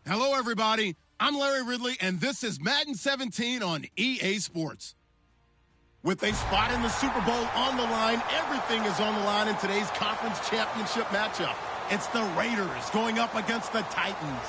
Hello, everybody. I'm Larry Ridley, and this is Madden 17 on EA Sports. With a spot in the Super Bowl on the line, everything is on the line in today's conference championship matchup. It's the Raiders going up against the Titans.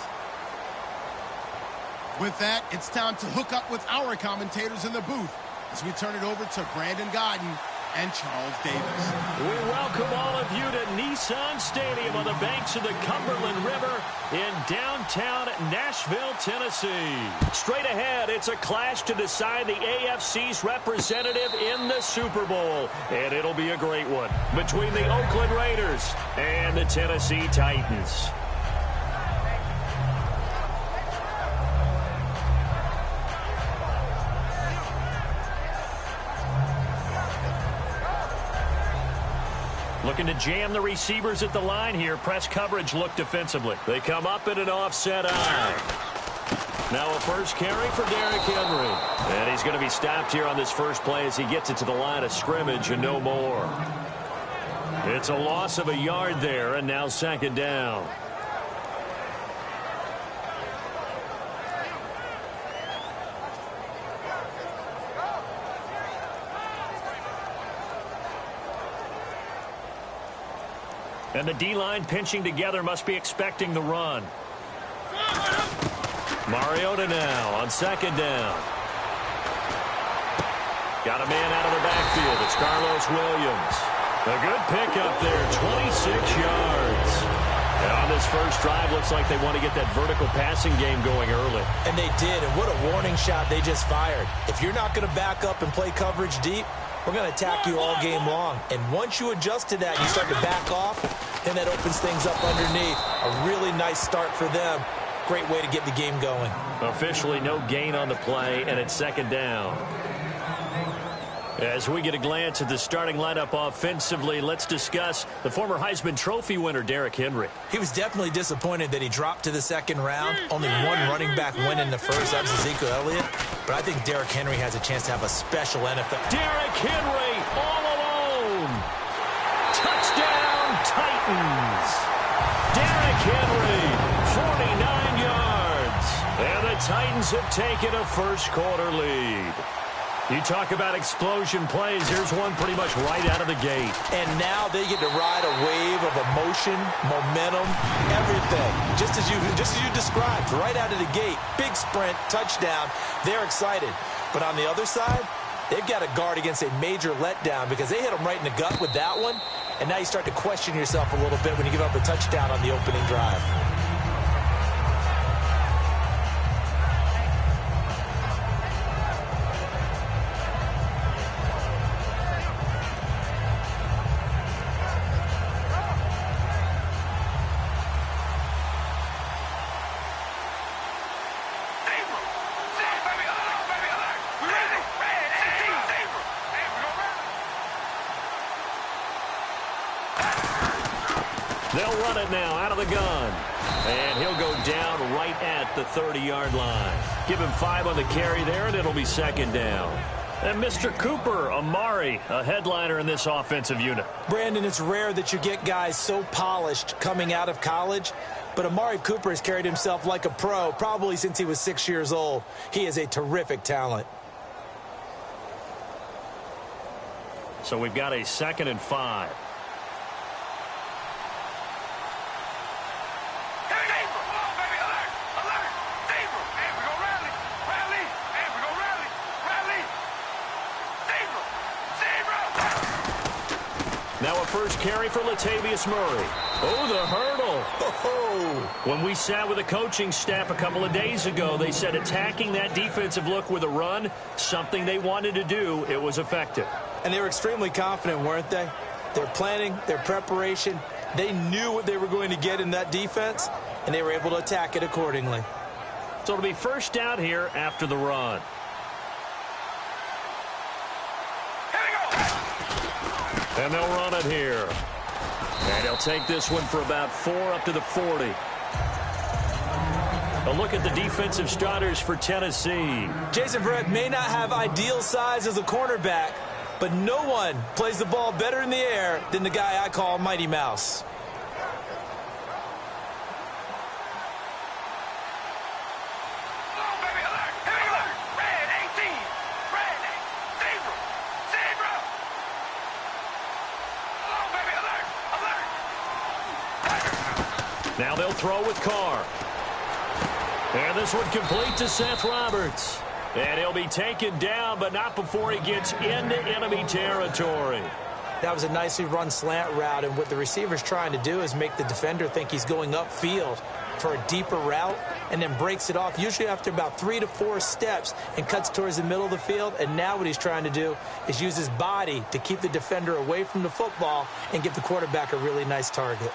With that, it's time to hook up with our commentators in the booth as we turn it over to Brandon Godden and Charles Davis. We welcome all of you to Nissan Stadium on the banks of the Cumberland River in downtown Nashville, Tennessee. Straight ahead, it's a clash to decide the AFC's representative in the Super Bowl. And it'll be a great one between the Oakland Raiders and the Tennessee Titans. Looking to jam the receivers at the line here. Press coverage look defensively. They come up in an offset eye. Now a first carry for Derrick Henry. And he's going to be stopped here on this first play as he gets it to the line of scrimmage and no more. It's a loss of a yard there, and now second down. And the D-line pinching together must be expecting the run. Mariota now on second down. Got a man out of the backfield. It's Carlos Williams. A good pickup there, 26 yards. And on this first drive, looks like they want to get that vertical passing game going early. And they did, and what a warning shot they just fired. If you're not going to back up and play coverage deep, we're going to attack you all game long. And once you adjust to that, you start to back off, then that opens things up underneath. A really nice start for them. Great way to get the game going. Officially no gain on the play, and it's second down. As we get a glance at the starting lineup offensively, let's discuss the former Heisman Trophy winner, Derrick Henry. He was definitely disappointed that he dropped to the second round. Only one running back went in the first. That was Ezekiel Elliott. But I think Derrick Henry has a chance to have a special NFL. Derrick Henry all alone. Touchdown, Titans. Derrick Henry, 49 yards. And the Titans have taken a first-quarter lead. You talk about explosion plays. Here's one pretty much right out of the gate. And now they get to ride a wave of emotion, momentum, everything. Just as you described, right out of the gate. Big sprint, touchdown. They're excited. But on the other side, they've got to guard against a major letdown because they hit them right in the gut with that one. And now you start to question yourself a little bit when you give up a touchdown on the opening drive. They'll run it now out of the gun. And he'll go down right at the 30-yard line. Give him 5 on the carry there, and it'll be second down. And Mr. Cooper, Amari, a headliner in this offensive unit. Brandon, it's rare that you get guys so polished coming out of college, but Amari Cooper has carried himself like a pro probably since he was 6 years old. He is a terrific talent. So we've got a 2nd and 5. Now a first carry for Latavius Murray. Oh, the hurdle. Oh. When we sat with the coaching staff a couple of days ago, they said attacking that defensive look with a run, something they wanted to do, it was effective. And they were extremely confident, weren't they? Their planning, their preparation, they knew what they were going to get in that defense, and they were able to attack it accordingly. So it'll be first down here after the run. And they'll run it here. And he'll take this one for about 4 up to the 40. A look at the defensive starters for Tennessee. Jason Verrett may not have ideal size as a cornerback, but no one plays the ball better in the air than the guy I call Mighty Mouse. Now they'll throw with Carr. And this one complete to Seth Roberts. And he'll be taken down, but not before he gets into enemy territory. That was a nicely run slant route, and what the receiver's trying to do is make the defender think he's going upfield for a deeper route, and then breaks it off, usually after about 3 to 4 steps, and cuts towards the middle of the field. And now what he's trying to do is use his body to keep the defender away from the football and give the quarterback a really nice target.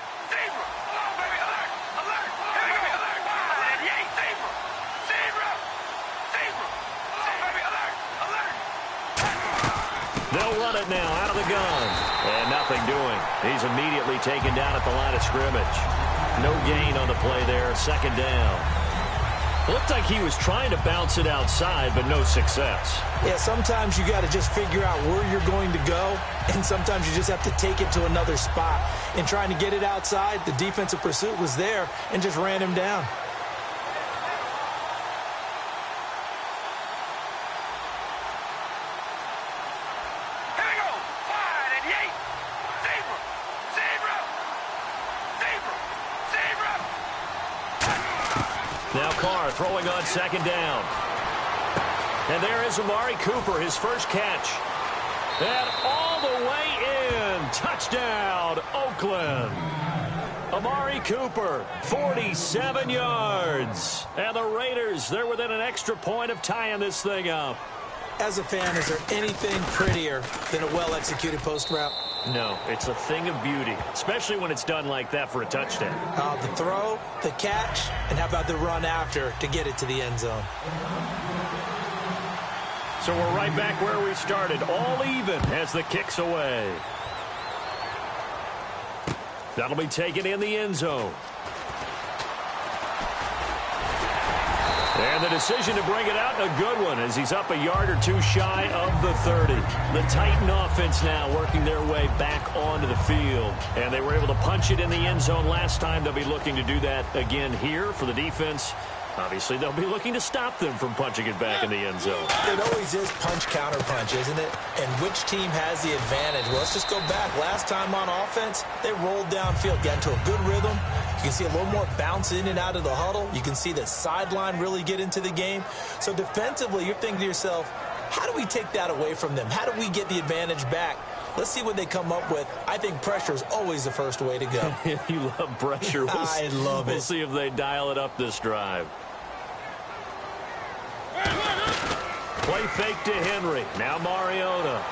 They'll run it now out of the gun. And nothing doing. He's immediately taken down at the line of scrimmage. No gain on the play there. Second down. Looked like he was trying to bounce it outside, but no success. Yeah, sometimes you got to just figure out where you're going to go, and sometimes you just have to take it to another spot. In trying to get it outside, the defensive pursuit was there and just ran him down. Now Carr throwing on second down. And there is Amari Cooper, his first catch. And all the way in. Touchdown, Oakland. Amari Cooper, 47 yards. And the Raiders, they're within an extra point of tying this thing up. As a fan, is there anything prettier than a well-executed post route? No, it's a thing of beauty, especially when it's done like that for a touchdown. The throw, the catch, and how about the run after to get it to the end zone? So we're right back where we started, all even as the kick's away. That'll be taken in the end zone. And the decision to bring it out, a good one, as he's up a yard or two shy of the 30. The Titan offense now working their way back onto the field. And they were able to punch it in the end zone last time. They'll be looking to do that again here for the defense. Obviously, they'll be looking to stop them from punching it back in the end zone. It always is punch-counter-punch, isn't it? And which team has the advantage? Well, let's just go back. Last time on offense, they rolled downfield, got into a good rhythm. You can see a little more bounce in and out of the huddle. You can see the sideline really get into the game. So defensively, you're thinking to yourself, how do we take that away from them? How do we get the advantage back? Let's see what they come up with. I think pressure is always the first way to go. You love pressure. I love it. We'll see if they dial it up this drive. Play fake to Henry. Now Mariota.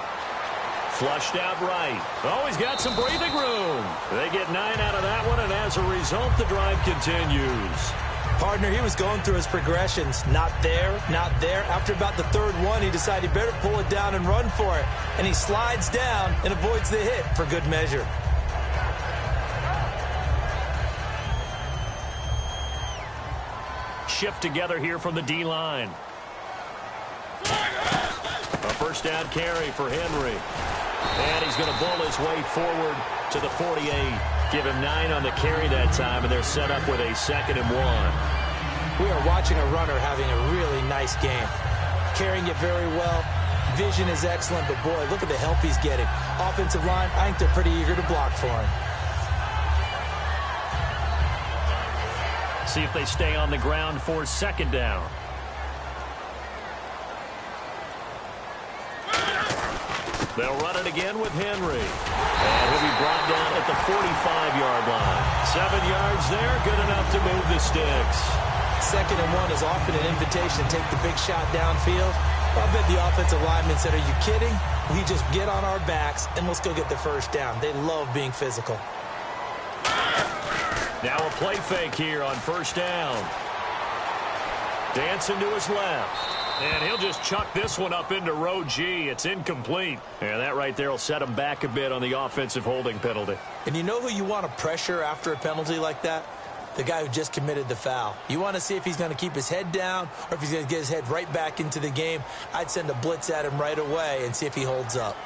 Flushed out right. Oh, he's got some breathing room. They get 9 out of that one, and as a result, the drive continues. Partner, he was going through his progressions. Not there, not there. After about the third one, he decided he better pull it down and run for it. And he slides down and avoids the hit for good measure. Shift together here from the D-line. A first down carry for Henry. And he's going to bull his way forward to the 48. Give him 9 on the carry that time, and they're set up with a 2nd and 1. We are watching a runner having a really nice game. Carrying it very well. Vision is excellent, but boy, look at the help he's getting. Offensive line, I think they're pretty eager to block for him. See if they stay on the ground for 2nd down. They'll run it again with Henry. And he'll be brought down at the 45-yard line. 7 yards there, good enough to move the sticks. 2nd and 1 is often an invitation to take the big shot downfield. I bet the offensive lineman said, are you kidding? We just get on our backs and let's go get the first down. They love being physical. Now a play fake here on 1st down. Dancing to his left. And he'll just chuck this one up into row G. It's incomplete. And that right there will set him back a bit on the offensive holding penalty. And you know who you want to pressure after a penalty like that? The guy who just committed the foul. You want to see if he's going to keep his head down or if he's going to get his head right back into the game. I'd send a blitz at him right away and see if he holds up.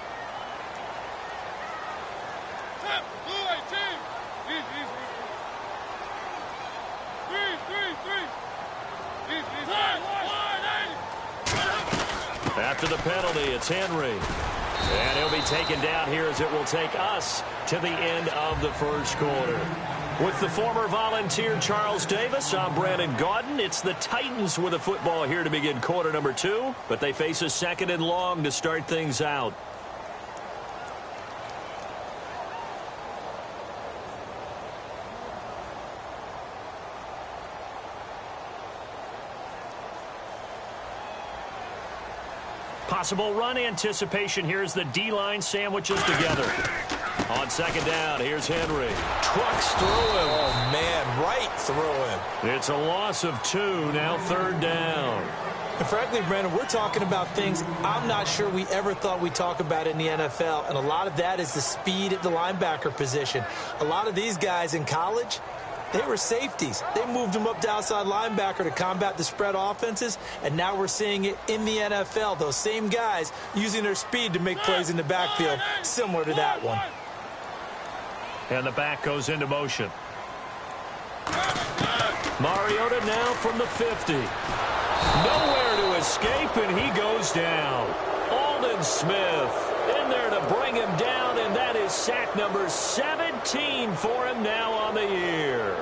After the penalty, it's Henry. And he'll be taken down here as it will take us to the end of the 1st quarter. With the former Volunteer Charles Davis, I'm Brandon Gaudin. It's the Titans with a football here to begin quarter number 2, but they face a 2nd and long to start things out. Possible run anticipation here as the D-line sandwiches together. On 2nd down, here's Henry. Trucks through him. Oh, man, right through him. It's a loss of 2, now 3rd down. And frankly, Brandon, we're talking about things I'm not sure we ever thought we'd talk about in the NFL, and a lot of that is the speed at the linebacker position. A lot of these guys in college, they were safeties. They moved them up to outside linebacker to combat the spread offenses, and now we're seeing it in the NFL. Those same guys using their speed to make plays in the backfield, similar to that one. And the back goes into motion. Mariota now from the 50. Nowhere to escape, and he goes down. Aldon Smith in there to bring him down, and that is sack number 17 for him now on the year.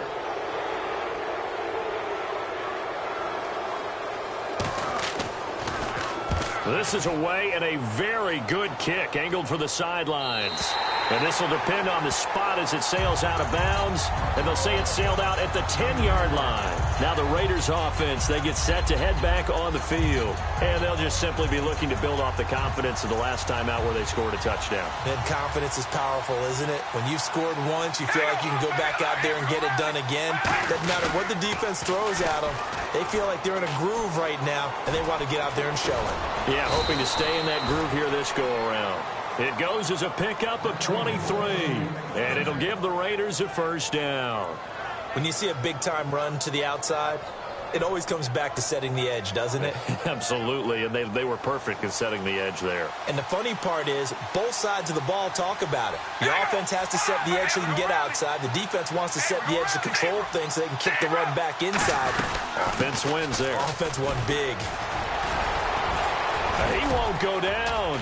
This is away and a very good kick angled for the sidelines. And this will depend on the spot as it sails out of bounds. And they'll say it sailed out at the 10-yard line. Now the Raiders offense, they get set to head back on the field. And they'll just simply be looking to build off the confidence of the last time out where they scored a touchdown. And confidence is powerful, isn't it? When you've scored once, you feel like you can go back out there and get it done again. Doesn't matter what the defense throws at them. They feel like they're in a groove right now, and they want to get out there and show it. Yeah, hoping to stay in that groove here this go-around. It goes as a pickup of 23, and it'll give the Raiders a 1st down. When you see a big-time run to the outside, it always comes back to setting the edge, doesn't it? Absolutely, and they were perfect in setting the edge there. And the funny part is, both sides of the ball talk about it. The offense has to set the edge so they can get outside. The defense wants to set the edge to control things so they can kick the run back inside. Offense wins there. Offense won big. He won't go down.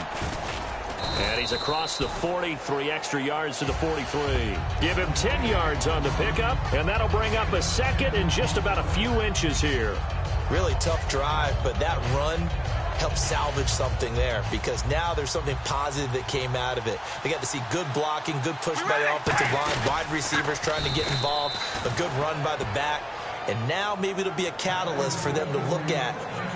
And he's across the 40, 3 extra yards to the 43. Give him 10 yards on the pickup, and that'll bring up a 2nd and just about a few inches here. Really tough drive, but that run helped salvage something there because now there's something positive that came out of it. They got to see good blocking, good push by the offensive line, wide receivers trying to get involved, a good run by the back. And now maybe it'll be a catalyst for them to look at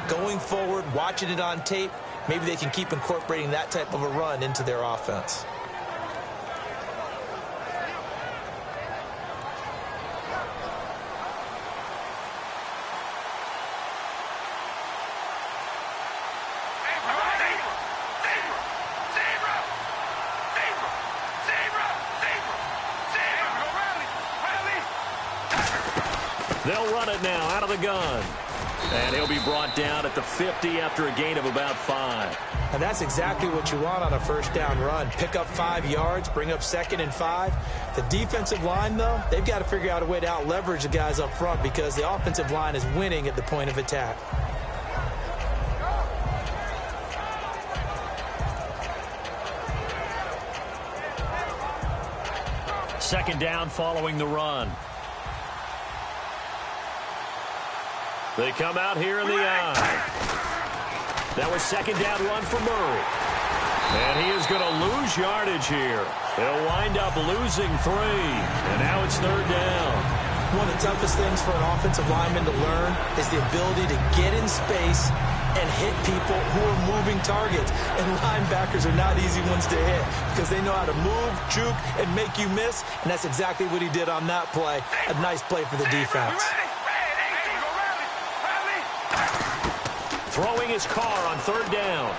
going forward, watching it on tape. Maybe they can keep incorporating that type of a run into their offense. They'll run it now out of the gun. And he'll be brought down at the 50 after a gain of about 5. And that's exactly what you want on a 1st down run. Pick up 5 yards, bring up 2nd and 5. The defensive line, though, they've got to figure out a way to out-leverage the guys up front because the offensive line is winning at the point of attack. Second down following the run. They come out here in the eye. That was 2nd down run for Murray. And he is going to lose yardage here. He'll wind up losing 3. And now it's 3rd down. One of the toughest things for an offensive lineman to learn is the ability to get in space and hit people who are moving targets. And linebackers are not easy ones to hit because they know how to move, juke, and make you miss. And that's exactly what he did on that play. A nice play for the defense. Throwing his car on 3rd down.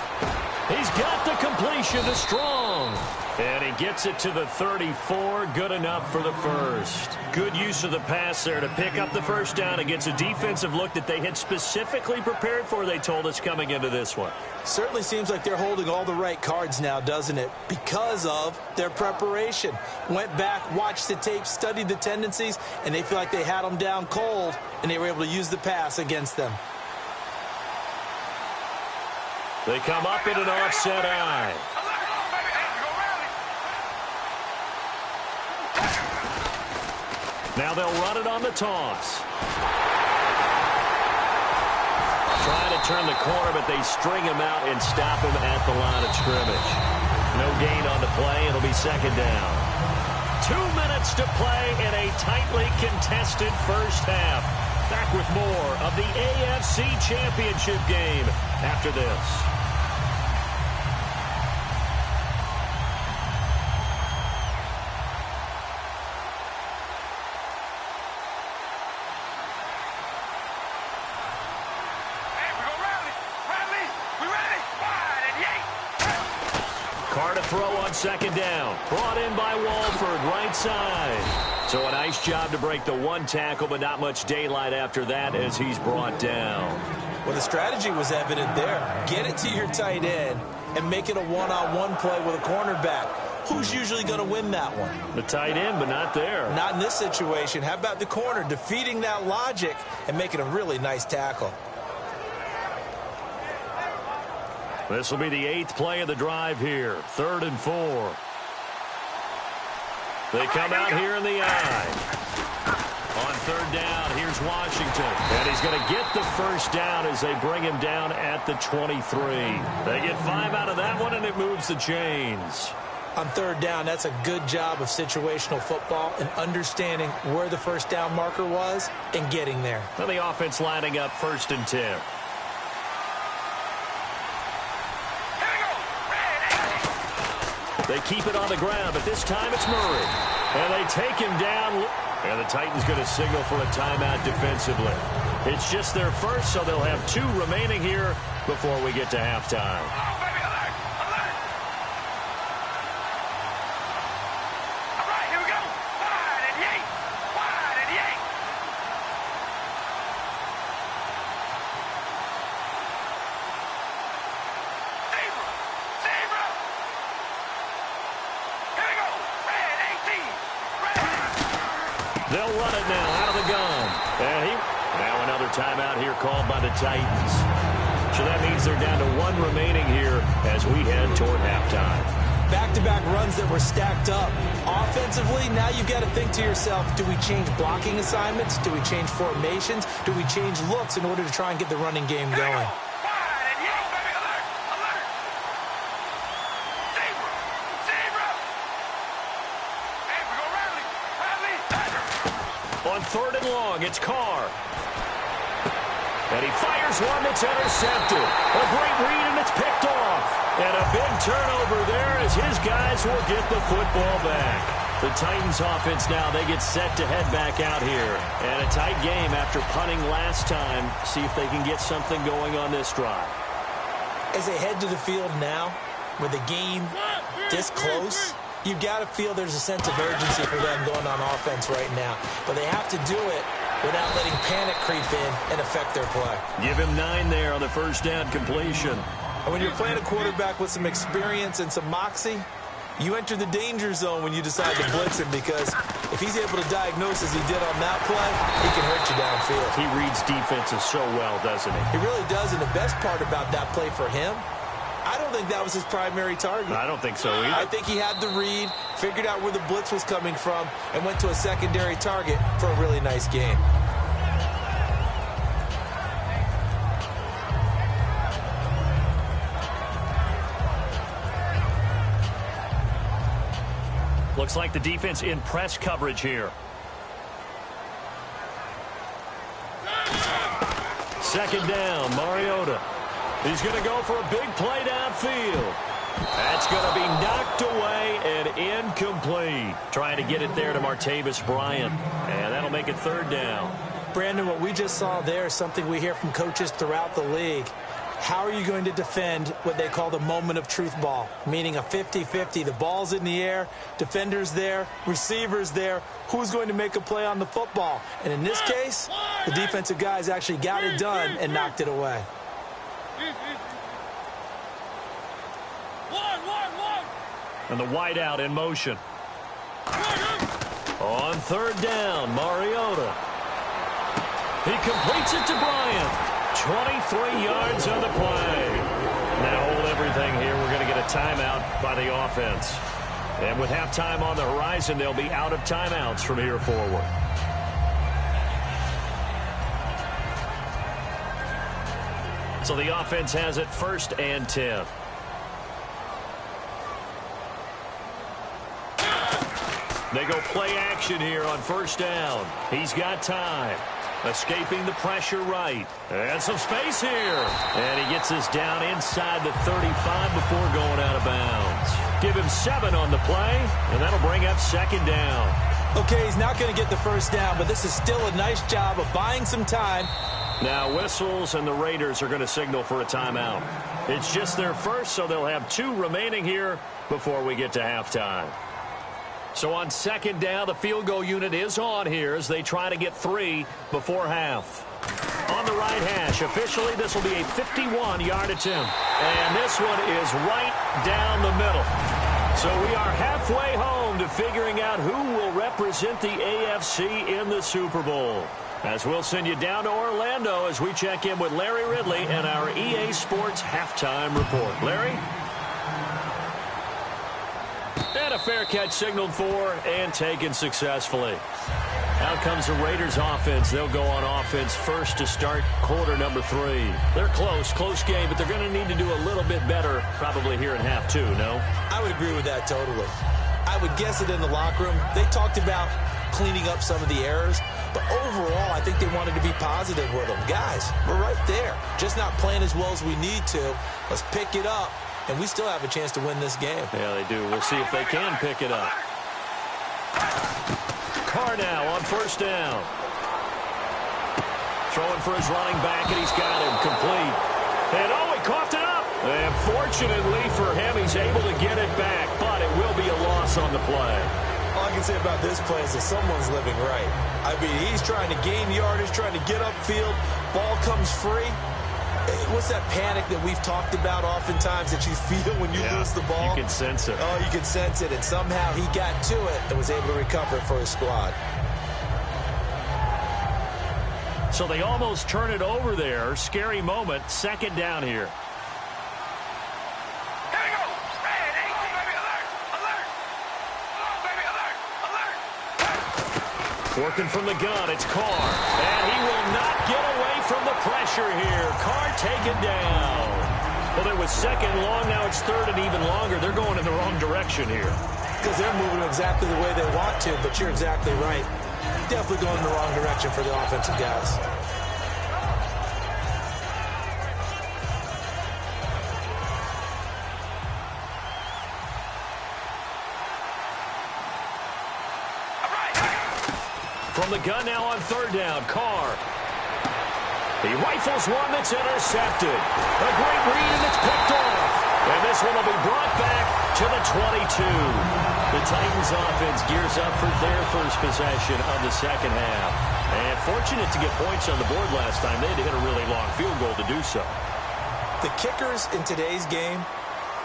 He's got the completion to Strong. And he gets it to the 34. Good enough for the 1st. Good use of the pass there to pick up the 1st down against a defensive look that they had specifically prepared for, they told us, coming into this one. Certainly seems like they're holding all the right cards now, doesn't it? Because of their preparation. Went back, watched the tape, studied the tendencies, and they feel like they had them down cold, and they were able to use the pass against them. They come up in an offset eye. Now they'll run it on the toss. Trying to turn the corner, but they string him out and stop him at the line of scrimmage. No gain on the play. It'll be second down. 2 minutes to play in a tightly contested first half. Back with more of the AFC Championship game after this. Throw on second down. Brought in by Walford, right side. So a nice job to break the one tackle, but not much daylight after that as he's brought down. Well, the strategy was evident there. Get it to your tight end and make it a one-on-one play with a cornerback. Who's usually going to win that one? The tight end, but not there. Not in this situation. How about the corner defeating that logic and making a really nice tackle? This will be the 8th play of the drive here. 3rd and 4. They come out here in the I. On 3rd down, here's Washington. And he's going to get the first down as they bring him down at the 23. They get 5 out of that one, and it moves the chains. On 3rd down, that's a good job of situational football and understanding where the first down marker was and getting there. And the offense lining up 1st and 10. They keep it on the ground, but this time it's Murray. And they take him down. And the Titans going to signal for a timeout defensively. It's just their first, so they'll have 2 remaining here before we get to halftime. Oh, baby, alert! Alert! All right, here we go. Wide and yank. Wide and yank. Zebra! Zebra! Here we go. Red 18. Red. They'll run it now out of the gun. And now another timeout here called by the Titans. So that means they're down to 1 remaining here as we head toward halftime. Back-to-back runs that were stacked up. Offensively, now you've got to think to yourself, do we change blocking assignments? Do we change formations? Do we change looks in order to try and get the running game going? Wide and yank, baby, alert! Alert! Zebra! Zebra! Hey, we go Radley! Radley! On 3rd and long, it's Carr. And he fires one that's intercepted. A great read, and it's picked off. And a big turnover there as his guys will get the football back. The Titans offense now, they get set to head back out here. And a tight game after punting last time. See if they can get something going on this drive. As they head to the field now, with the game this close, you've got to feel there's a sense of urgency for them going on offense right now. But they have to do it without letting panic creep in and affect their play. Give him 9 there on the first down completion. And when you're playing a quarterback with some experience and some moxie, you enter the danger zone when you decide to blitz him, because if he's able to diagnose as he did on that play, he can hurt you downfield. He reads defenses so well, doesn't he? He really does, and the best part about that play for him, I don't think that was his primary target. I don't think so either. I think he had the read, figured out where the blitz was coming from, and went to a secondary target for a really nice game. Looks like the defense in press coverage here. Second down, Mariota. He's going to go for a big play downfield. That's going to be knocked away and incomplete. Trying to get it there to Martavis Bryant. And that'll make it 3rd down. Brandon, what we just saw there is something we hear from coaches throughout the league. How are you going to defend what they call the moment of truth ball, meaning a 50-50? The ball's in the air, defender's there, receiver's there. Who's going to make a play on the football? And in this case, the defensive guys actually got it done and knocked it away. And the wideout in motion. On 3rd down, Mariota. He completes it to Bryant. 23 yards on the play. Now hold everything here. We're going to get a timeout by the offense. And with halftime on the horizon, they'll be out of timeouts from here forward. So the offense has it 1st and 10. They go play action here on 1st down. He's got time. Escaping the pressure right. And some space here. And he gets this down inside the 35 before going out of bounds. Give him 7 on the play, and that'll bring up 2nd down. Okay, he's not going to get the 1st down, but this is still a nice job of buying some time. Now whistles, and the Raiders are going to signal for a timeout. It's just their first, so they'll have 2 remaining here before we get to halftime. So on 2nd down, the field goal unit is on here as they try to get 3 before half. On the right hash, officially this will be a 51-yard attempt. And this one is right down the middle. So we are halfway home to figuring out who will represent the AFC in the Super Bowl. As we'll send you down to Orlando as we check in with Larry Ridley and our EA Sports halftime report. Larry? And a fair catch signaled for and taken successfully. Out comes the Raiders offense. They'll go on offense first to start quarter number 3. They're close game, but they're going to need to do a little bit better probably here in half 2, no? I would agree with that totally. I would guess it in the locker room. They talked about cleaning up some of the errors, but overall I think they wanted to be positive with them. Guys, we're right there. Just not playing as well as we need to. Let's pick it up. And we still have a chance to win this game. Yeah, they do. We'll see if they can pick it up. Carr now on 1st down. Throwing for his running back, and he's got him complete. And, oh, he coughed it up. And fortunately for him, he's able to get it back, but it will be a loss on the play. All I can say about this play is that someone's living right. I mean, he's trying to gain yardage, trying to get upfield. Ball comes free. What's that panic that we've talked about oftentimes that you feel when you lose the ball? You can sense it. Oh, you can sense it. And somehow he got to it and was able to recover it for his squad. So they almost turn it over there. Scary moment. 2nd down here. Here we go. Red 18, baby. Alert. Alert. Come on, baby. Alert. Alert. Working from the gun, it's Carr. And he will not get away from the pressure here. Carr taken down. Well, it was 2nd long, now it's 3rd and even longer. They're going in the wrong direction here. Because they're moving exactly the way they want to, but you're exactly right. Definitely going in the wrong direction for the offensive guys. From the gun now on 3rd down, Carr. He rifles one that's intercepted. A great read, and it's picked off. And this one will be brought back to the 22. The Titans offense gears up for their first possession of the 2nd half. And fortunate to get points on the board last time. They had to hit a really long field goal to do so. The kickers in today's game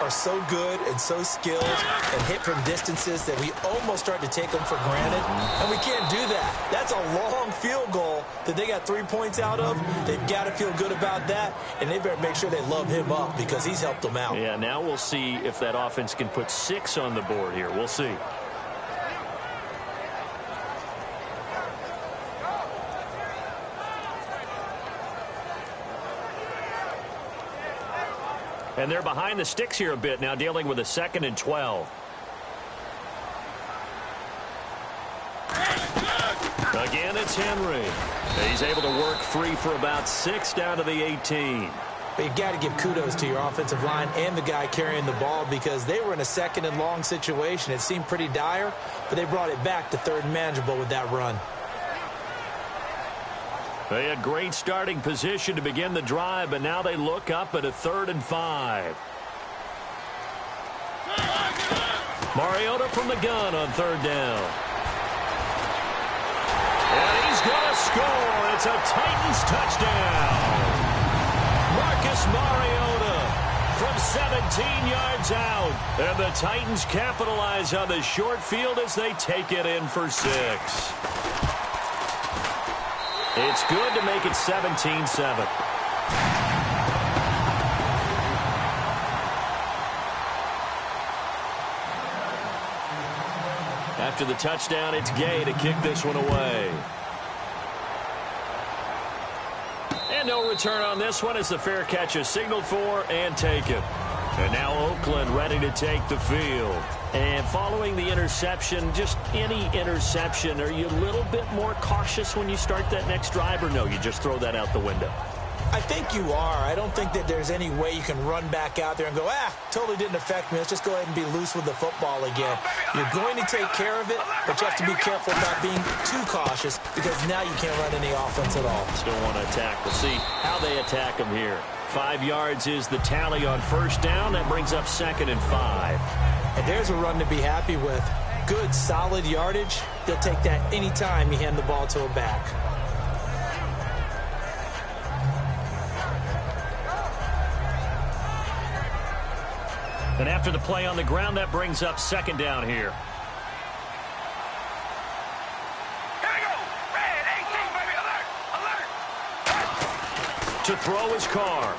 are so good and so skilled and hit from distances that we almost start to take them for granted, and we can't do that. That's a long field goal that they got 3 points out of. They've got to feel good about that, and they better make sure they love him up because he's helped them out. Yeah, now we'll see if that offense can put 6 on the board here. We'll see. And they're behind the sticks here a bit now, dealing with a 2nd and 12. Again, it's Henry. He's able to work free for about 6 down to the 18. But you got to give kudos to your offensive line and the guy carrying the ball because they were in a 2nd and long situation. It seemed pretty dire, but they brought it back to 3rd and manageable with that run. They had great starting position to begin the drive, but now they look up at a 3rd and 5. Mariota from the gun on 3rd down. And he's going to score. It's a Titans touchdown. Marcus Mariota from 17 yards out. And the Titans capitalize on the short field as they take it in for 6. It's good to make it 17-7. After the touchdown, it's Gay to kick this one away. And no return on this one as the fair catch is signaled for and taken. And now Oakland ready to take the field. And following the interception, just any interception, are you a little bit more cautious when you start that next drive, or no, you just throw that out the window? I think you are. I don't think that there's any way you can run back out there and go, totally didn't affect me. Let's just go ahead and be loose with the football again. You're going to take care of it, but you have to be careful about being too cautious because now you can't run any offense at all. Still want to attack. We'll see how they attack them here. 5 yards is the tally on first down. That brings up 2nd and 5. And there's a run to be happy with. Good, solid yardage. You'll take that any time you hand the ball to a back. And after the play on the ground, that brings up 2nd down here. Here we go. Red 18, baby. Alert. Alert. To throw his car.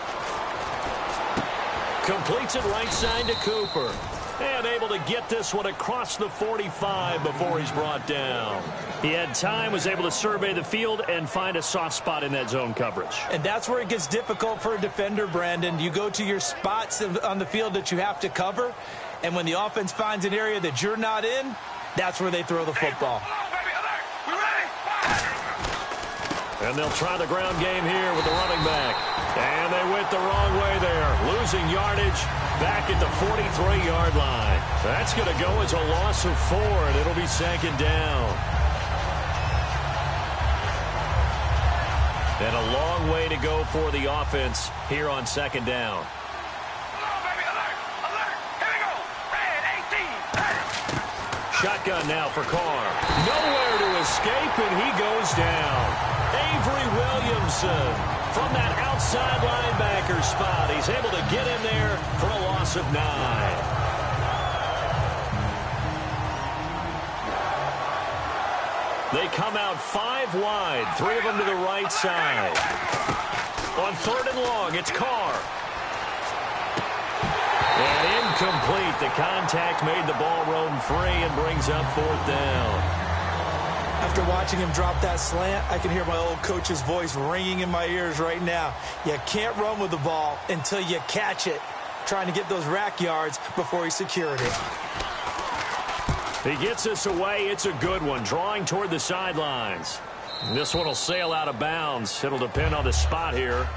Completes it right side to Cooper. And able to get this one across the 45 before he's brought down. He had time, was able to survey the field and find a soft spot in that zone coverage. And that's where it gets difficult for a defender, Brandon. You go to your spots on the field that you have to cover, and when the offense finds an area that you're not in, that's where they throw the football. And they'll try the ground game here with the running back. And they went the wrong way there. Losing yardage back at the 43-yard line. That's going to go as a loss of 4, and it'll be 2nd down. And a long way to go for the offense here on 2nd down. Shotgun now for Carr. Nowhere to escape, and he goes down. Avery Williamson from that outside linebacker spot. He's able to get in there for a loss of 9. They come out 5 wide, 3 of them to the right side. On 3rd and long, it's Carr. And incomplete. The contact made the ball roam free and brings up 4th down. After watching him drop that slant, I can hear my old coach's voice ringing in my ears right now. You can't run with the ball until you catch it. Trying to get those rack yards before he secured it. He gets this away. It's a good one. Drawing toward the sidelines. This one will sail out of bounds. It'll depend on the spot here.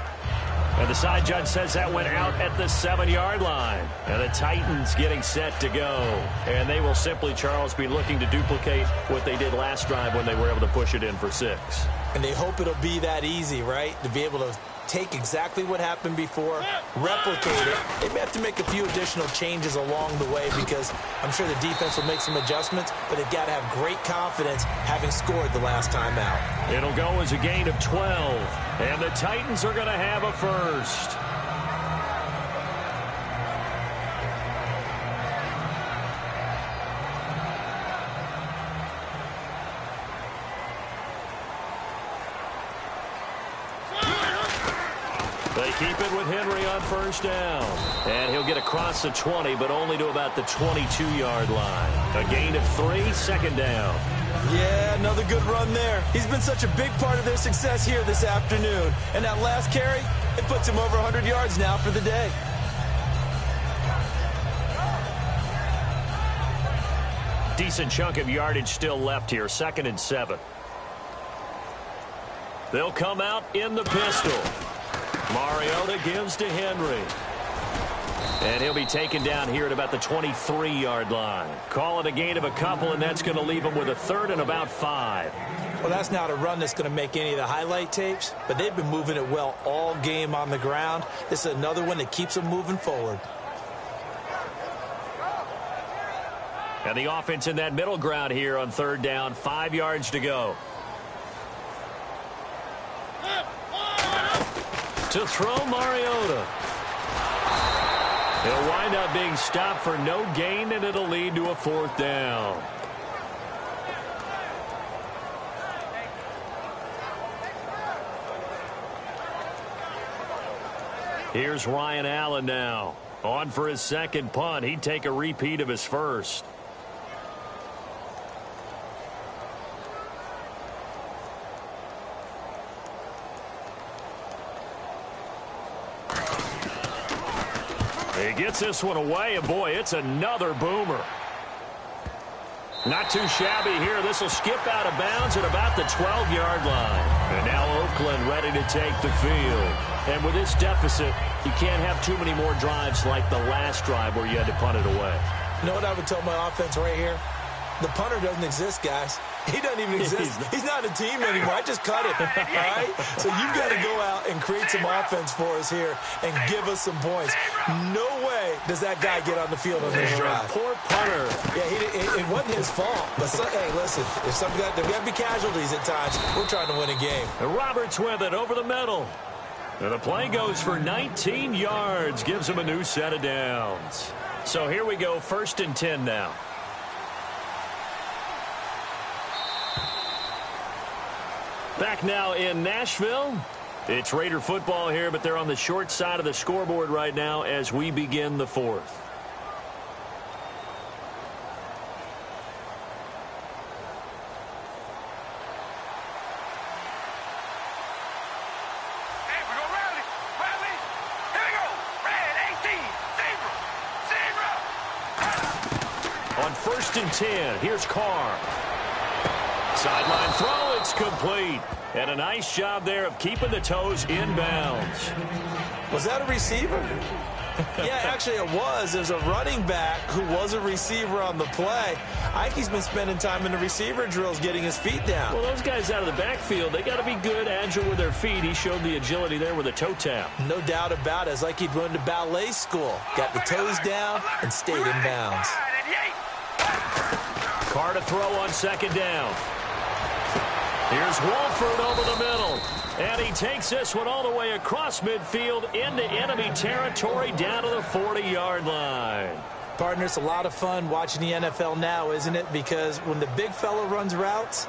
And the side judge says that went out at the 7-yard line. And the Titans getting set to go. And they will simply, Charles, be looking to duplicate what they did last drive when they were able to push it in for 6. And they hope it'll be that easy, right? To be able to take exactly what happened before, replicate it. They may have to make a few additional changes along the way because I'm sure the defense will make some adjustments, but they've got to have great confidence having scored the last time out. It'll go as a gain of 12, and the Titans are going to have a first. They keep it with Henry on 1st down. And he'll get across the 20, but only to about the 22-yard line. A gain of 3, 2nd down. Yeah, another good run there. He's been such a big part of their success here this afternoon. And that last carry, it puts him over 100 yards now for the day. Decent chunk of yardage still left here. 2nd and 7. They'll come out in the pistol. Mariota gives to Henry. And he'll be taken down here at about the 23-yard line. Call it a gain of a couple, and that's going to leave him with a 3rd and about 5. Well, that's not a run that's going to make any of the highlight tapes, but they've been moving it well all game on the ground. This is another one that keeps them moving forward. And the offense in that middle ground here on 3rd down, 5 yards to go. To throw Mariota. He'll wind up being stopped for no gain, and it'll lead to a 4th down. Here's Ryan Allen now. On for his 2nd punt. He'd take a repeat of his first. He gets this one away, and boy, it's another boomer. Not too shabby here. This will skip out of bounds at about the 12-yard line. And now Oakland ready to take the field. And with this deficit, you can't have too many more drives like the last drive where you had to punt it away. You know what I would tell my offense right here? The punter doesn't exist, guys. He doesn't even exist. He's not a team anymore. I just cut him, all right? So you've got to go out and create some offense for us here and give us some points. No way does that guy get on the field on this drive. Poor punter. Yeah, it wasn't his fault. But, hey, listen, there's got to be casualties at times. We're trying to win a game. And Roberts with it over the middle. And the play goes for 19 yards. Gives him a new set of downs. So here we go, 1st and 10 now. Back now in Nashville. It's Raider football here, but they're on the short side of the scoreboard right now as we begin the 4th. Hey, we go rally. Rally. Here we go. Red 18. Zebra. On 1st and 10, here's Carr. Sideline throw, it's complete. And a nice job there of keeping the toes inbounds. Was that a receiver? Yeah, actually it was. There's a running back who was a receiver on the play. Ike's been spending time in the receiver drills getting his feet down. Well, those guys out of the backfield, they got to be good, agile with their feet. He showed the agility there with a toe tap. No doubt about it. It's like he'd run to ballet school. Got the toes down and stayed in bounds. Carr to throw on 2nd down. Here's Wolford over the middle. And he takes this one all the way across midfield into enemy territory down to the 40-yard line. Partner, it's a lot of fun watching the NFL now, isn't it? Because when the big fella runs routes,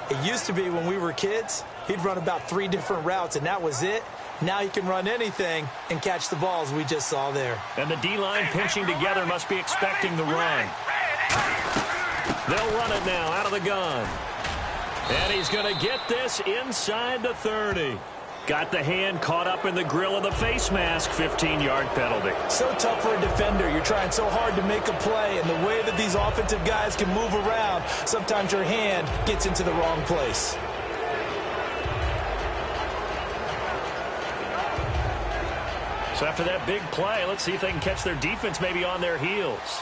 it used to be when we were kids, he'd run about 3 different routes, and that was it. Now he can run anything and catch the balls we just saw there. And the D-line pinching together must be expecting the run. They'll run it now out of the gun. And he's going to get this inside the 30. Got the hand caught up in the grill of the face mask. 15-yard penalty. So tough for a defender. You're trying so hard to make a play, and the way that these offensive guys can move around, sometimes your hand gets into the wrong place. So after that big play, let's see if they can catch their defense maybe on their heels.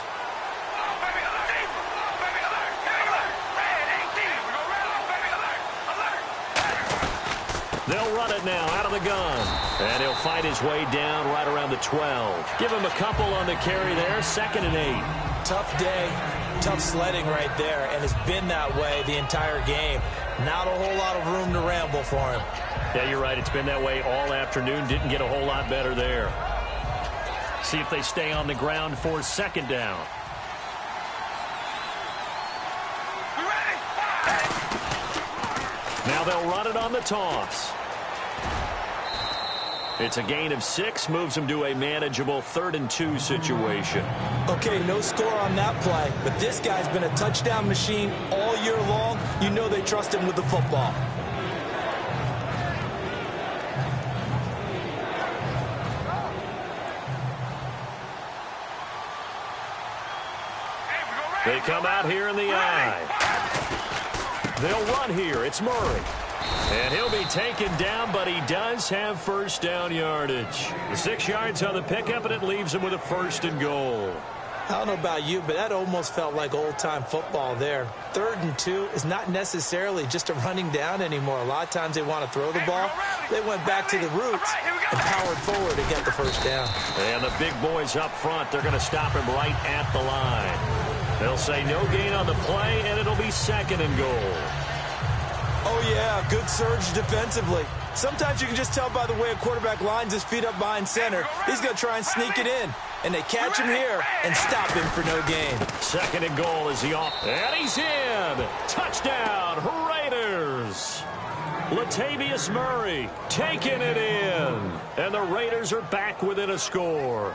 They'll run it now out of the gun. And he'll fight his way down right around the 12. Give him a couple on the carry there. 2nd and 8. Tough day, tough sledding right there, and it's been that way the entire game. Not a whole lot of room to ramble for him. Yeah, you're right. It's been that way all afternoon. Didn't get a whole lot better there. See if they stay on the ground for 2nd down. Now they'll run it on the toss. It's a gain of 6, moves them to a manageable 3rd and 2 situation. Okay, no score on that play, but this guy's been a touchdown machine all year long. You know they trust him with the football. They come out here in the eye. They'll run here. It's Murray. And he'll be taken down, but he does have 1st down yardage. 6 yards on the pickup, and it leaves him with a 1st and goal. I don't know about you, but that almost felt like old-time football there. 3rd and 2 is not necessarily just a running down anymore. A lot of times they want to throw the ball. They went back to the roots and powered forward to get the 1st down. And the big boys up front, they're going to stop him right at the line. They'll say no gain on the play, and it'll be 2nd and goal. Oh, yeah, good surge defensively. Sometimes you can just tell by the way a quarterback lines his feet up behind center. He's going to try and sneak it in. And they catch him here and stop him for no gain. 2nd and goal is the off. And he's in. Touchdown, Raiders. Latavius Murray taking it in. And the Raiders are back within a score.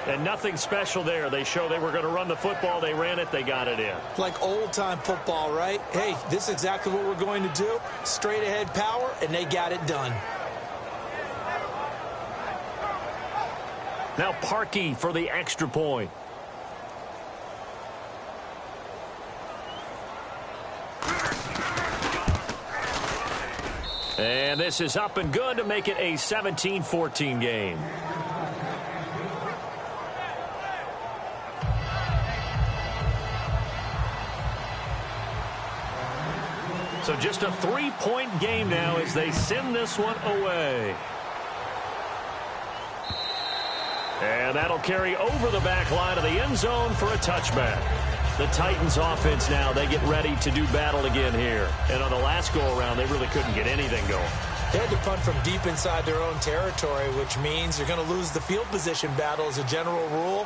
And nothing special there. They show they were going to run the football. They ran it. They got it in. Like old-time football, right? Hey, this is exactly what we're going to do. Straight-ahead power, and they got it done. Now Parkey for the extra point. And this is up and good to make it a 17-14 game. So just a 3-point game now as they send this one away. And that'll carry over the back line of the end zone for a touchback. The Titans offense now, they get ready to do battle again here. And on the last go-around, they really couldn't get anything going. They had to punt from deep inside their own territory, which means you're going to lose the field position battle as a general rule.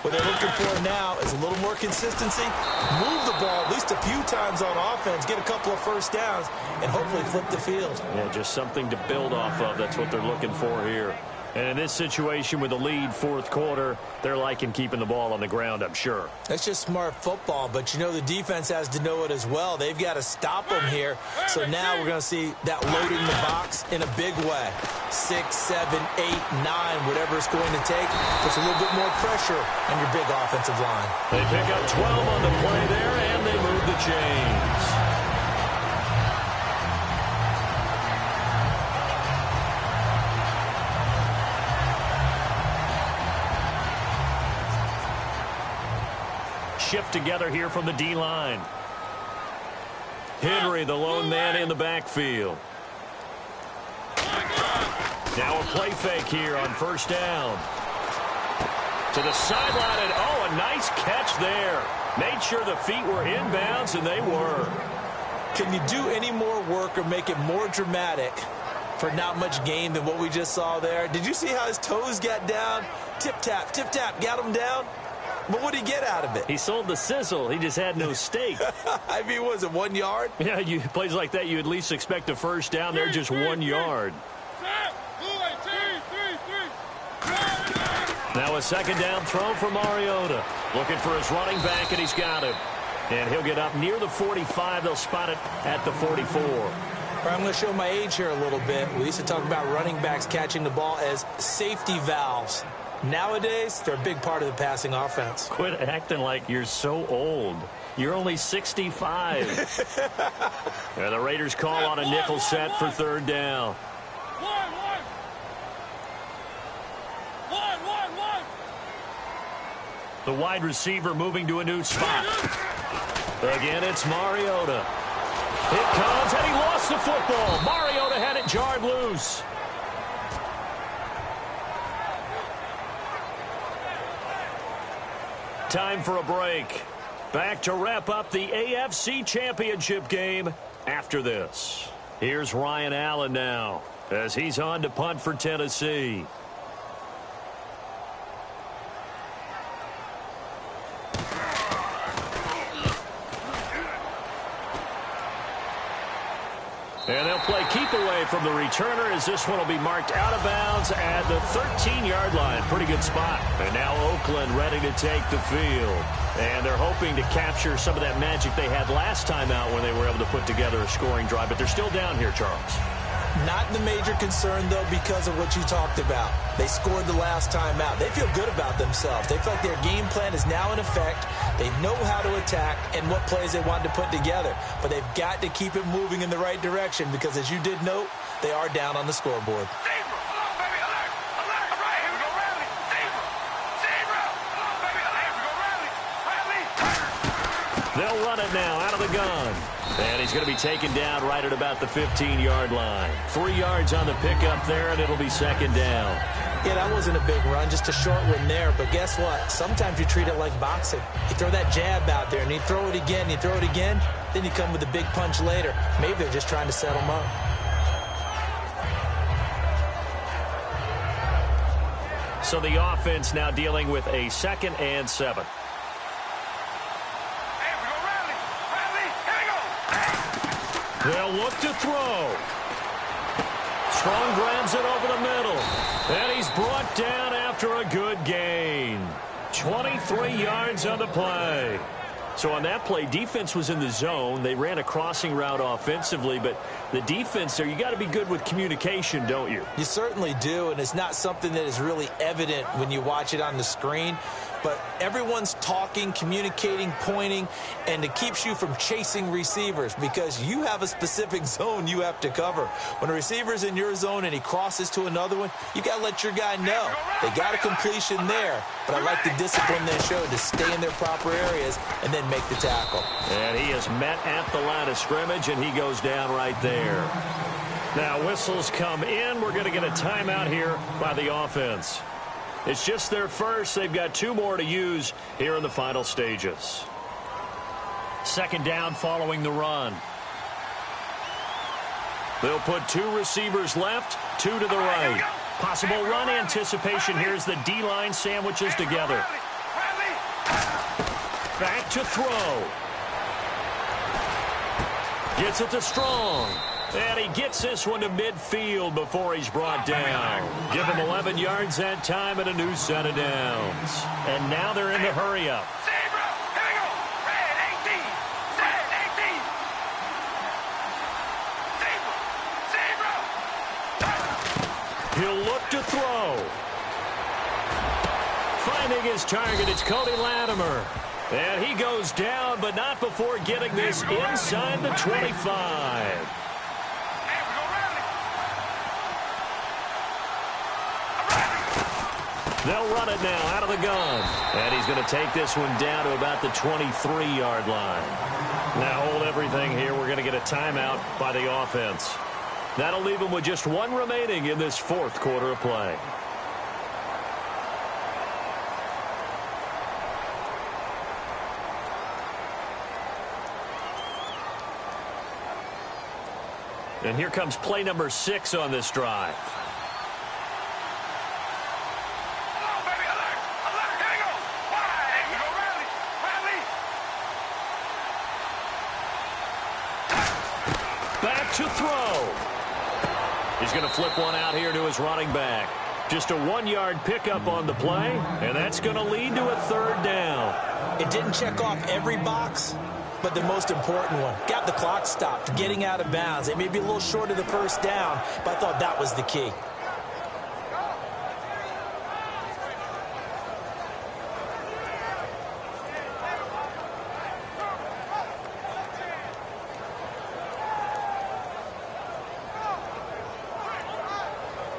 What they're looking for now is a little more consistency, move the ball at least a few times on offense, get a couple of first downs, and hopefully flip the field. Yeah, just something to build off of. That's what they're looking for here. And in this situation with the lead fourth quarter, they're liking keeping the ball on the ground, I'm sure. That's just smart football, but you know the defense has to know it as well. They've got to stop them here. So now we're going to see that loading the box in a big way. 6, 7, 8, 9, whatever it's going to take, puts a little bit more pressure on your big offensive line. They pick up 12 on the play there, and they move the chains. Shift together here from the D-line. Henry, the lone man in the backfield. Now a play fake here on first down. To the sideline, and oh, a nice catch there. Made sure the feet were inbounds, and they were. Can you do any more work or make it more dramatic for not much gain than what we just saw there? Did you see how his toes got down? Tip-tap, got him down. But what did he get out of it? He sold the sizzle. He just had no steak. I mean, was it 1 yard? Yeah, plays like that, you at least expect a first down. They're just 1 yard. Now a second down throw for Mariota. Looking for his running back, and he's got him. And he'll get up near the 45. They'll spot it at the 44. I'm going to show my age here a little bit. We used to talk about running backs catching the ball as safety valves. Nowadays, they're a big part of the passing offense. Quit acting like you're so old. You're only 65. And the Raiders call on a nickel set for third down. The wide receiver moving to a new spot. Again, it's Mariota. It comes, and he lost the football. Mariota had it jarred loose. Time for a break. Back to wrap up the AFC Championship game after this. Here's Ryan Allen now as he's on to punt for Tennessee. And they'll play keep away from the returner as this one will be marked out of bounds at the 13-yard line. Pretty good spot. And now Oakland ready to take the field. And they're hoping to capture some of that magic they had last time out when they were able to put together a scoring drive. But they're still down here, Charles. Not the major concern, though, because of what you talked about. They scored the last time out. They feel good about themselves. They feel like their game plan is now in effect. They know how to attack and what plays they want to put together. But they've got to keep it moving in the right direction because, as you did note, they are down on the scoreboard. They'll run it now out of the gun. And he's going to be taken down right at about the 15-yard line. 3 yards on the pickup there, and it'll be second down. Yeah, that wasn't a big run, just a short one there. But guess what? Sometimes you treat it like boxing. You throw that jab out there, and you throw it again, you throw it again, then you come with a big punch later. Maybe they're just trying to set them up. So the offense now dealing with a 2nd and 7. They'll look to throw. Strong grabs it over the middle. And he's brought down after a good gain. 23 yards on the play. So on that play, defense was in the zone. They ran a crossing route offensively, but the defense there, you got to be good with communication, don't you? You certainly do, and it's not something that is really evident when you watch it on the screen. But everyone's talking, communicating, pointing, and it keeps you from chasing receivers because you have a specific zone you have to cover. When a receiver's in your zone and he crosses to another one, you got to let your guy know. They got a completion there, but I like the discipline they showed to stay in their proper areas and then make the tackle. And he is met at the line of scrimmage, and he goes down right there. Now, whistles come in. We're going to get a timeout here by the offense. It's just their first. They've got 2 more to use here in the final stages. Second down following the run. They'll put 2 receivers left, 2 to the right. Possible run anticipation. Here's the D-line sandwiches together. Back to throw. Gets it to Strong. And he gets this one to midfield before he's brought down. Give him 11 yards that time and a new set of downs. And now they're in the hurry-up. He'll look to throw. Finding his target, it's Cody Latimer. And he goes down, but not before getting this inside the 25. They'll run it now out of the gun. And he's going to take this one down to about the 23-yard line. Now hold everything here. We're going to get a timeout by the offense. That'll leave them with just 1 remaining in this 4th quarter of play. And here comes play number 6 on this drive. Back to throw. He's going to flip one out here to his running back. Just a 1-yard pickup on the play, and that's going to lead to a 3rd down. It didn't check off every box, but the most important one. Got the clock stopped, getting out of bounds. It may be a little short of the 1st down, but I thought that was the key.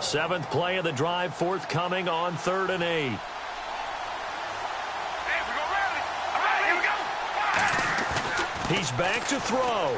Seventh play of the drive forthcoming on 3rd and 8. He's back to throw.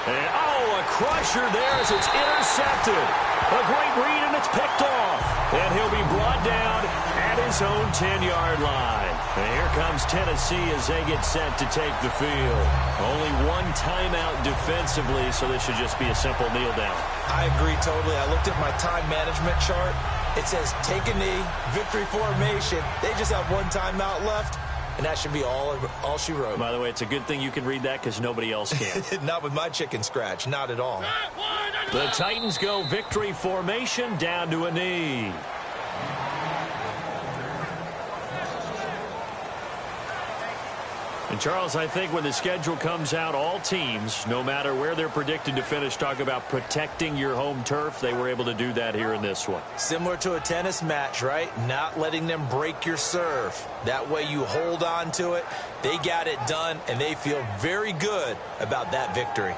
And, oh, a crusher there as it's intercepted. A great read, and it's picked off. And he'll be brought down at his own 10-yard line. And here comes Tennessee as they get set to take the field. Only 1 timeout defensively, so this should just be a simple kneel down. I agree totally. I looked at my time management chart. It says take a knee, victory formation. They just have 1 timeout left. And that should be all she wrote. By the way, it's a good thing you can read that because nobody else can. Not with my chicken scratch. Not at all. The Titans go victory formation down to a knee. And, Charles, I think when the schedule comes out, all teams, no matter where they're predicted to finish, talk about protecting your home turf. They were able to do that here in this one. Similar to a tennis match, right? Not letting them break your serve. That way you hold on to it. They got it done, and they feel very good about that victory.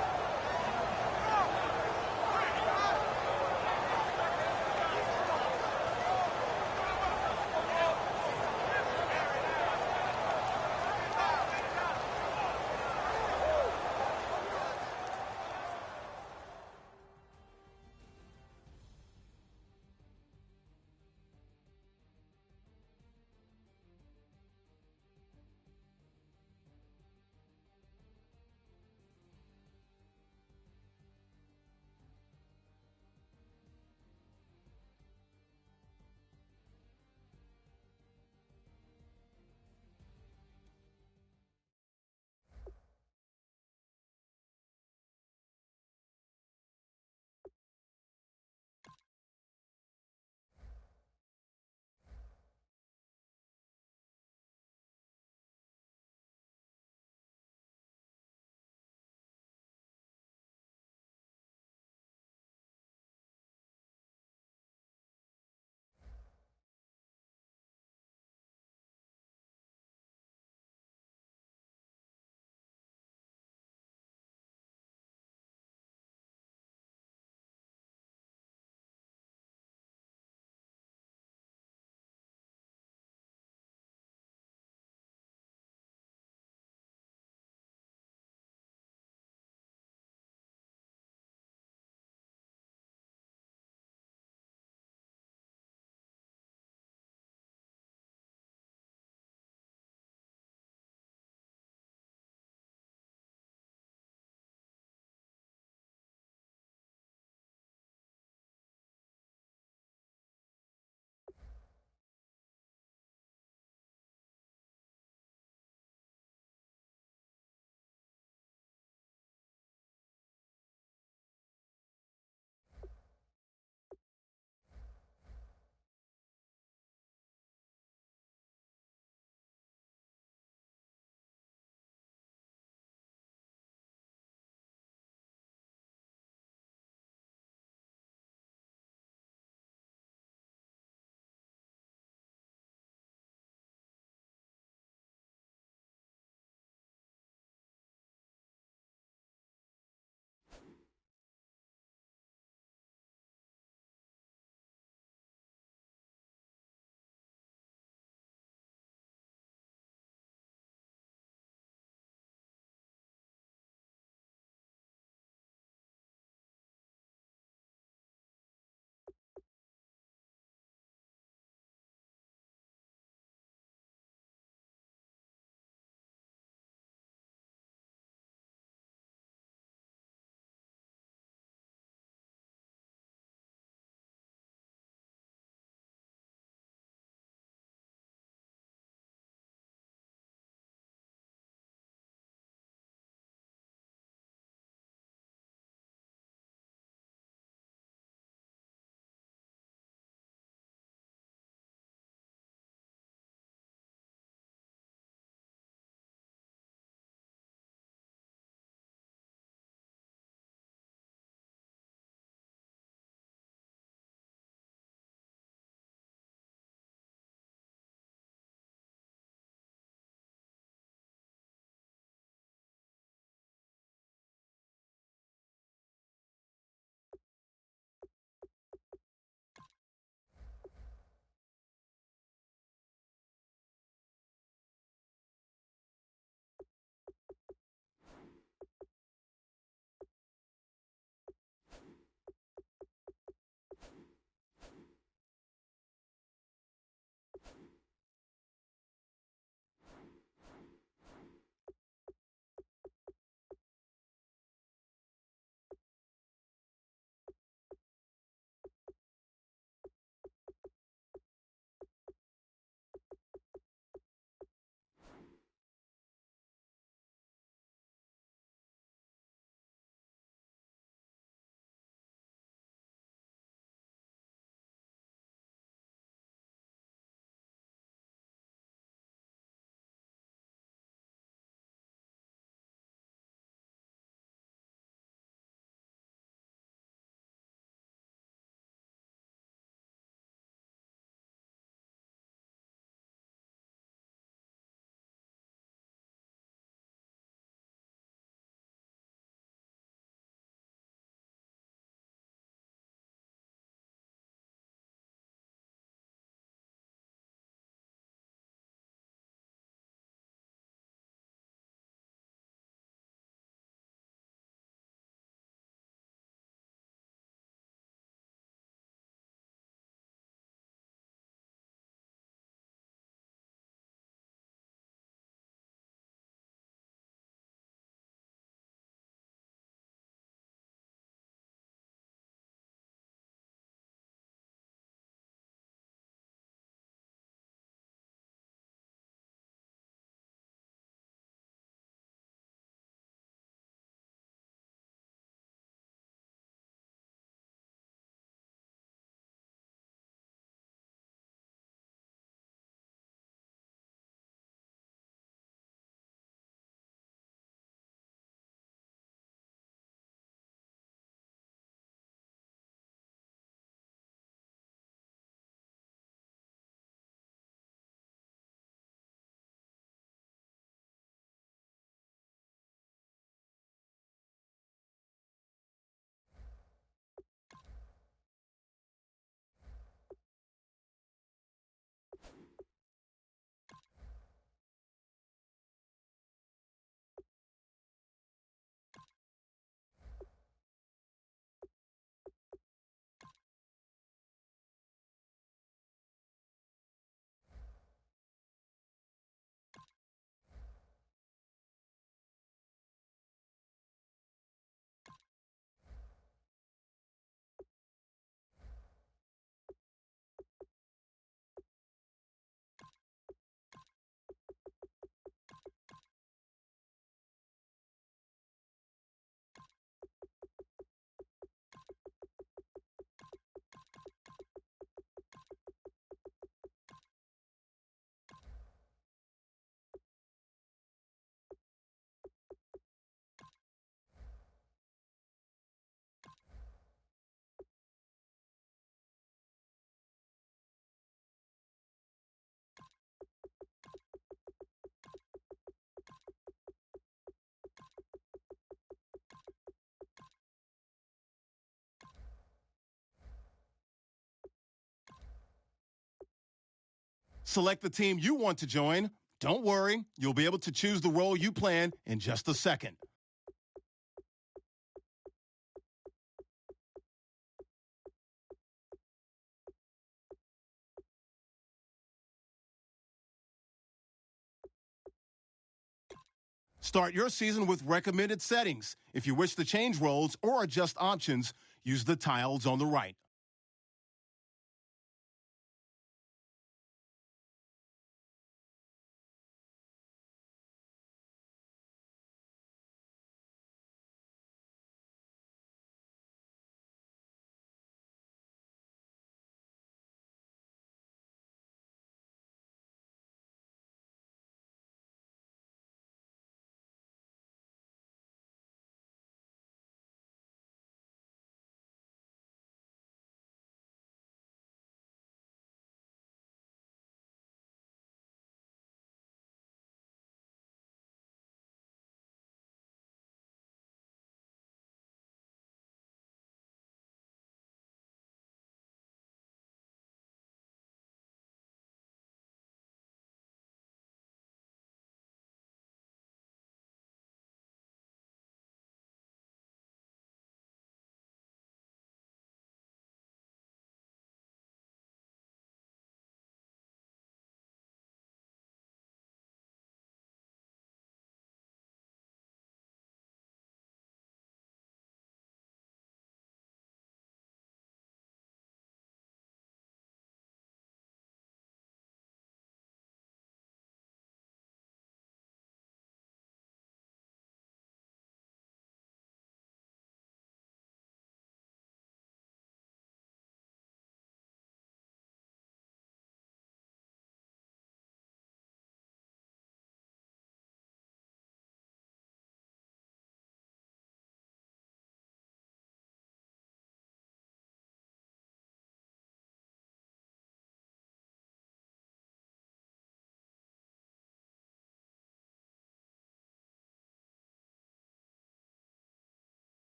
Select the team you want to join. Don't worry, you'll be able to choose the role you plan in just a second. Start your season with recommended settings. If you wish to change roles or adjust options, use the tiles on the right.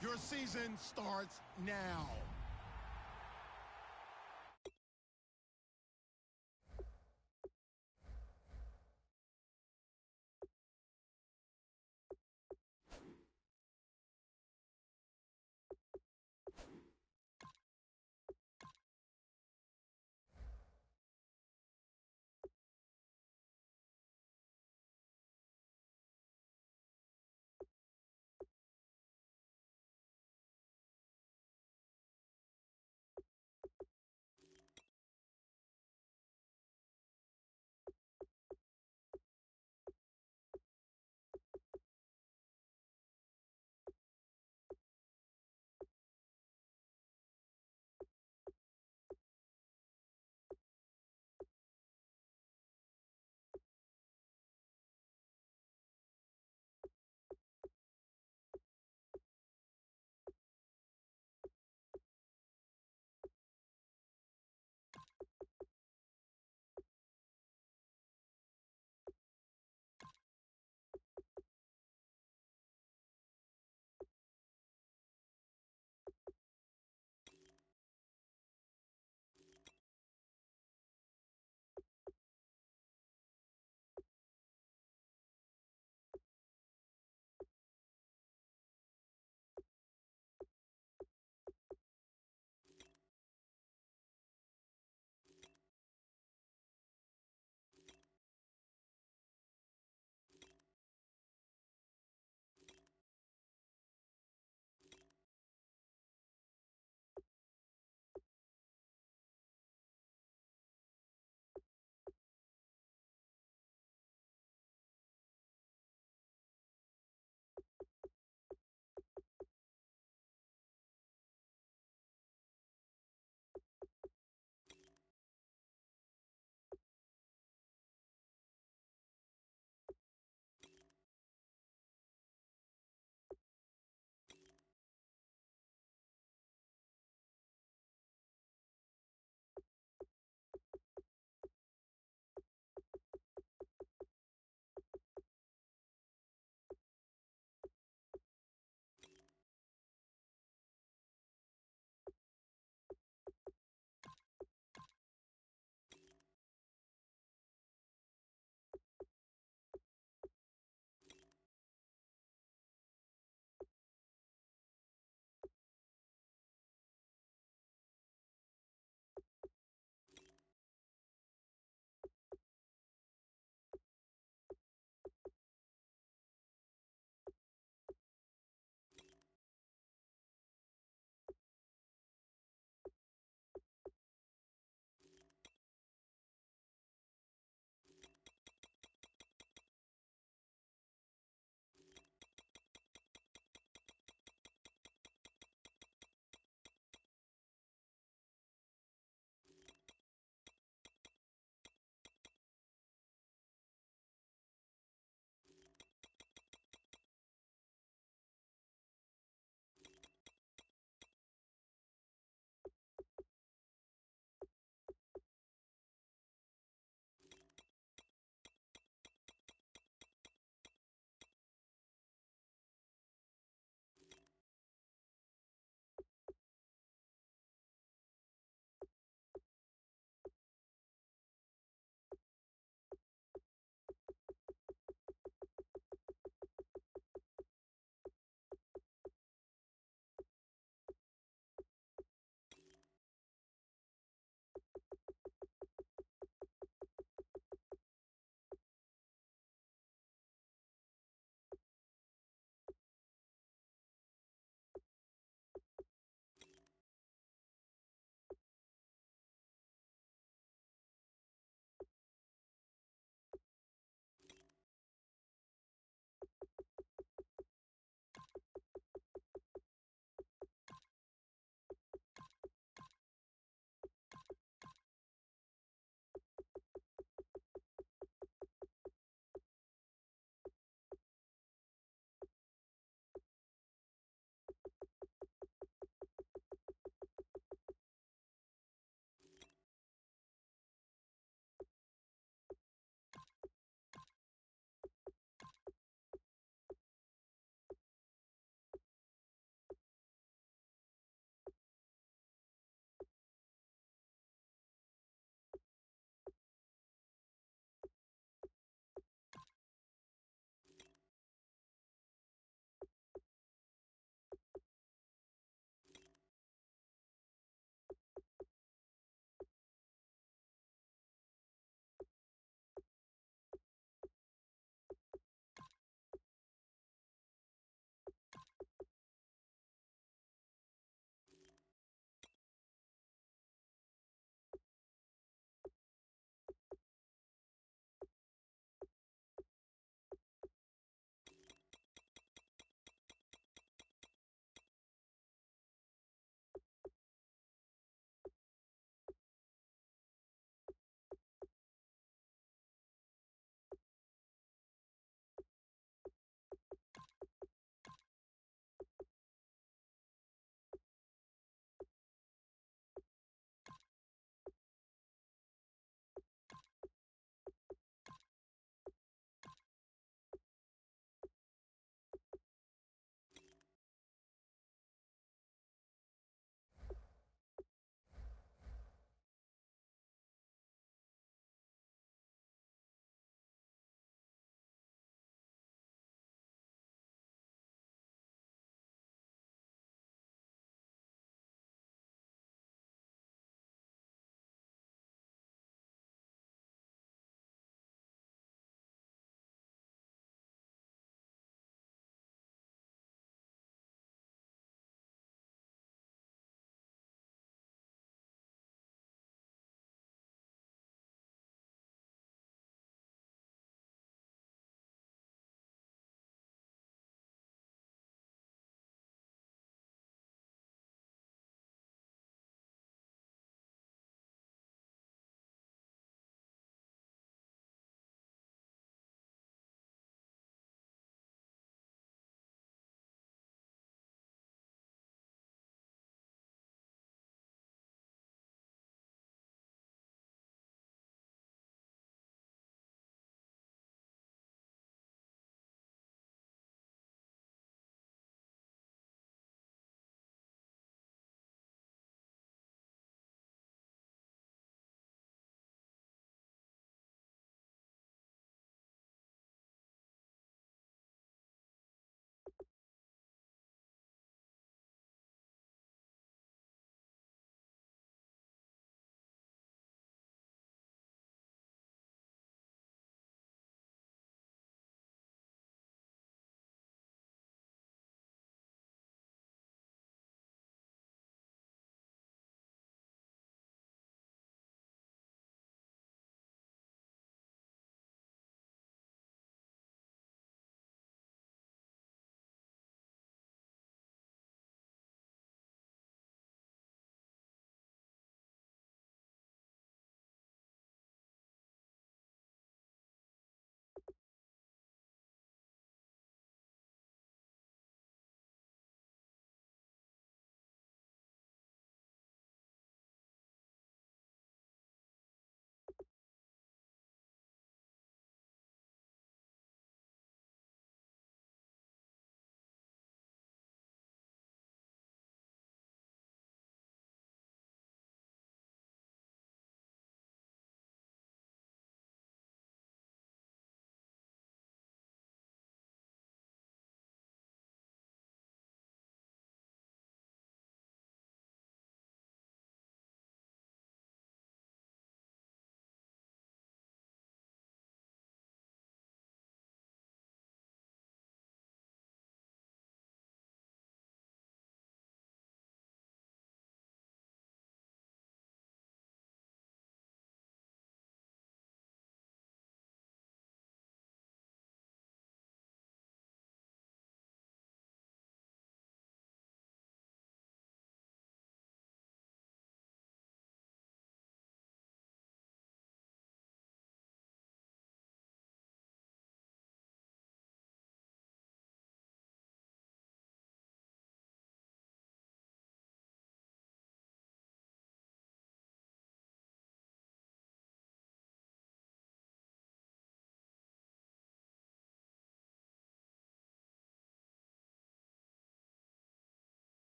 Your season starts now.